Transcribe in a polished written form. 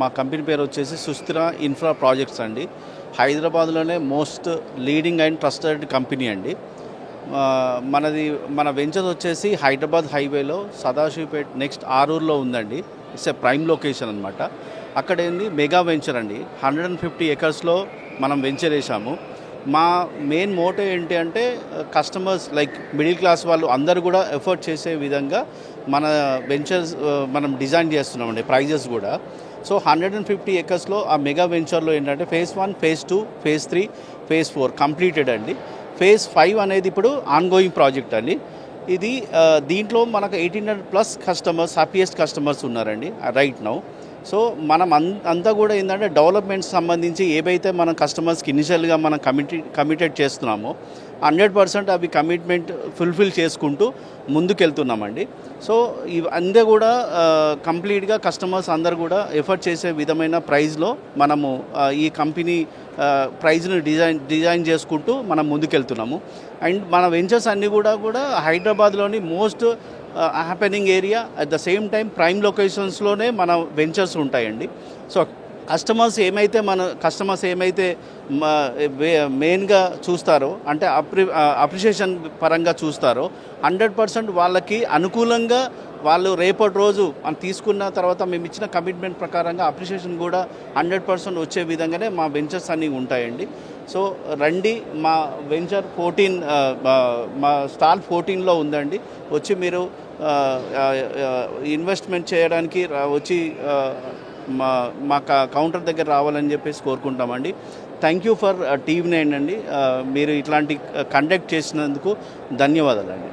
మా కంపెనీ పేరు వచ్చేసి సుస్థిర ఇన్ఫ్రా ప్రాజెక్ట్స్ అండి. హైదరాబాద్లోనే most leading and trusted company అండి. మన వెంచర్ వచ్చేసి హైదరాబాద్ హైవేలో సదాశివపేట్ నెక్స్ట్ ఆరూరులో ఉందండి. ఇట్స్ ఏ ప్రైమ్ లొకేషన్ అనమాట. అక్కడ ఏంది మెగా వెంచర్ అండి. 150 ఎకర్స్లో మనం వెంచర్ వేసాము. మా మెయిన్ మోటో ఏంటి అంటే కస్టమర్స్ లైక్ మిడిల్ క్లాస్ వాళ్ళు అందరూ కూడా ఎఫర్ట్ చేసే విధంగా మన వెంచర్స్ మనం డిజైన్ చేస్తున్నామండి. ప్రైజెస్ కూడా సో 150 ఎకర్స్లో ఆ మెగా వెంచర్లో ఏంటంటే phase 1, phase 2, phase 3, phase 4 completed అండి. ఫేజ్ 5 అనేది ఇప్పుడు ఆన్గోయింగ్ ప్రాజెక్ట్ అండి. ఇది దీంట్లో మనకు 1800+ కస్టమర్స్, హ్యాపీయెస్ట్ కస్టమర్స్ ఉన్నారండి రైట్ నౌ. సో మనం అంతా కూడా ఏంటంటే డెవలప్మెంట్స్ సంబంధించి ఏవైతే మన కస్టమర్స్కి ఇనిషియల్గా మనం కమిటెడ్ చేస్తున్నామో 100% అవి కమిట్మెంట్ ఫుల్ఫిల్ చేసుకుంటూ ముందుకెళ్తున్నామండి. సో ఇవంతా కూడా కంప్లీట్గా కస్టమర్స్ అందరు కూడా ఎఫర్ట్ చేసే విధమైన ప్రైస్లో మనము ఈ కంపెనీ ప్రైజ్ను డిజైన్ చేసుకుంటూ మనం ముందుకెళ్తున్నాము. అండ్ మన వెంచర్స్ అన్నీ కూడా హైదరాబాద్లోని most happening area at the same time prime లొకేషన్స్లోనే మన వెంచర్స్ ఉంటాయండి. సో కస్టమర్స్ ఏమైతే మెయిన్గా చూస్తారో అంటే అప్రిషియేషన్ పరంగా చూస్తారో 100% వాళ్ళకి అనుకూలంగా వాళ్ళు రేపటి రోజు తీసుకున్న తర్వాత మేము ఇచ్చిన కమిట్మెంట్ ప్రకారంగా అప్రిషియేషన్ కూడా 100% వచ్చే విధంగానే మా వెంచర్స్ అన్నీ ఉంటాయండి. సో రండి, మా వెంచర్ 14 మా స్టాల్ 14లో ఉందండి. వచ్చి మీరు ఇన్వెస్ట్మెంట్ చేయడానికి వచ్చి మా కౌంటర్ దగ్గర రావాలని చెప్పేసి కోరుకుంటామండి. థ్యాంక్ యూ ఫర్ TV9 అండి. మీరు ఇట్లాంటి కండక్ట్ చేసినందుకు ధన్యవాదాలండి.